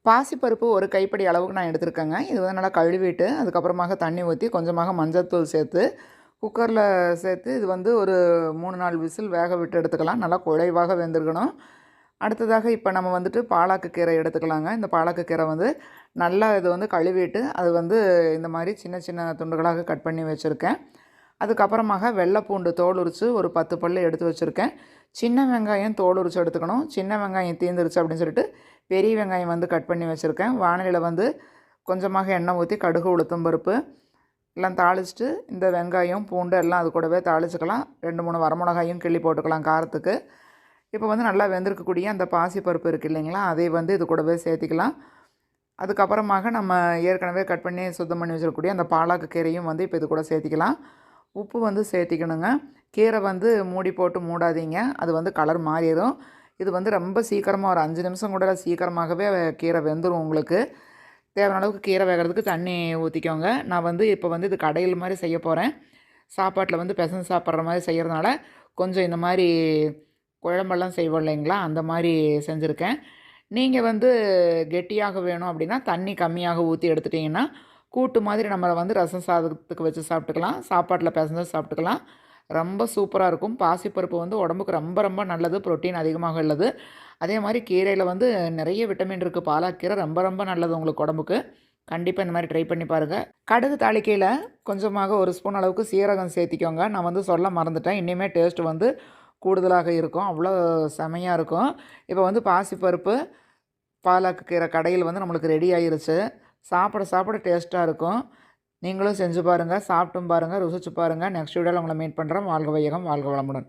பாசிப்பருப்பு ஒரு கைப்பிடி அளவுக்கு நான் எடுத்துருக்கேங்க. இது வந்து நல்லா கழுவிட்டு, அதுக்கப்புறமாக தண்ணி ஊற்றி, கொஞ்சமாக மஞ்சள்தூள் சேர்த்து, குக்கரில் சேர்த்து இது வந்து ஒரு 3, 4 விசில் வேக விட்டு எடுத்துக்கலாம். நல்லா குழைவாக வெந்திருக்கணும். அடுத்ததாக இப்போ நம்ம வந்துட்டு பாலாக்கு கீரை எடுத்துக்கலாங்க. இந்த பாலாக்கு கீரை வந்து நல்லா இது வந்து கழுவிட்டு, அது வந்து இந்த மாதிரி சின்ன சின்ன துண்டுகளாக கட் பண்ணி வச்சுருக்கேன். அதுக்கப்புறமாக வெள்ளை பூண்டு தோல் உரித்து ஒரு 10 பல்லு எடுத்து வச்சுருக்கேன். சின்ன வெங்காயம் தோல் உரித்து எடுத்துக்கணும். சின்ன வெங்காயம் தீந்துருச்சு அப்படின்னு சொல்லிட்டு பெரிய வெங்காயம் வந்து கட் பண்ணி வச்சுருக்கேன். வாணலியில் வந்து கொஞ்சமாக எண்ணெய் ஊற்றி கடுகு உளுத்தம் பருப்பு எல்லாம் தாளிச்சிட்டு இந்த வெங்காயம் பூண்டு எல்லாம் அது கூடவே தாளிச்சுக்கலாம். 2, 3 வரமிளகாயும் கிள்ளி போட்டுக்கலாம் காரத்துக்கு. இப்போ வந்து நல்லா வெந்திருக்கக்கூடிய அந்த பாசிப்பருப்பு இருக்குது இல்லைங்களா, அதை வந்து இது கூடவே சேர்த்திக்கலாம். அதுக்கப்புறமாக நம்ம ஏற்கனவே கட் பண்ணி சுத்தம் பண்ணி வச்சுருக்கக்கூடிய அந்த பாலாக்கு கீரையும் வந்து இப்போ இது கூட சேர்த்திக்கலாம். உப்பு வந்து சேர்த்திக்கணுங்க. கீரை வந்து மூடி போட்டு மூடாதீங்க, அது வந்து கலர் மாறிடும். இது வந்து ரொம்ப சீக்கிரமாக ஒரு 5 நிமிஷம் கூட சீக்கிரமாகவே கீரை வெந்துடும் உங்களுக்கு. தேவையான அளவுக்கு கீரை வேகிறதுக்கு தண்ணி ஊற்றிக்கோங்க. நான் வந்து இப்போ வந்து இது கடையில் மாதிரி செய்ய போகிறேன். சாப்பாட்டில் வந்து பெசஞ்சு சாப்பிட்ற மாதிரி செய்கிறதுனால கொஞ்சம் இந்த மாதிரி குழம்பெல்லாம் செய்வோம் இல்லைங்களா, அந்த மாதிரி செஞ்சுருக்கேன். நீங்கள் வந்து கெட்டியாக வேணும் அப்படின்னா தண்ணி கம்மியாக ஊற்றி எடுத்துட்டிங்கன்னா கூட்டு மாதிரி நம்ம வந்து ரசம் சாதத்துக்கு வச்சு சாப்பிட்டுக்கலாம், சாப்பாட்டில் பிசைஞ்சு சாப்பிட்டுக்கலாம். ரொம்ப சூப்பராக இருக்கும். பாசிப்பருப்பு வந்து உடம்புக்கு ரொம்ப ரொம்ப நல்லது, புரோட்டீன் அதிகமாக உள்ளது. அதே மாதிரி கீரையில் வந்து நிறைய விட்டமின் இருக்குது. பாலாக்கீரை ரொம்ப ரொம்ப நல்லது உங்களுக்கு உடம்புக்கு. கண்டிப்பாக இந்த மாதிரி ட்ரை பண்ணி பாருங்கள். கடுகு தாளிக்கையில் கொஞ்சமாக 1 ஸ்பூன் அளவுக்கு சீரகம் சேர்த்திக்கோங்க. நான் வந்து சொல்ல மறந்துட்டேன். இன்னுமே டேஸ்ட் வந்து கூடுதலாக இருக்கும். அவ்வளோ செமையாக இருக்கும். இப்போ வந்து பாசிப்பருப்பு பாலாக்கு கீரை கடையில் வந்து நம்மளுக்கு ரெடி ஆயிருச்சு. சாப்பிட சாப்பிட டேஸ்ட்டாக இருக்கும். நீங்களும் செஞ்சு பாருங்கள், சாப்பிட்டும் பாருங்கள், ருசிச்சு பாருங்கள். நெக்ஸ்ட் வீடியோவில் உங்களை மீட் பண்ணுறேன். வாழ்க வையகம், வாழ்க வளமுடன்.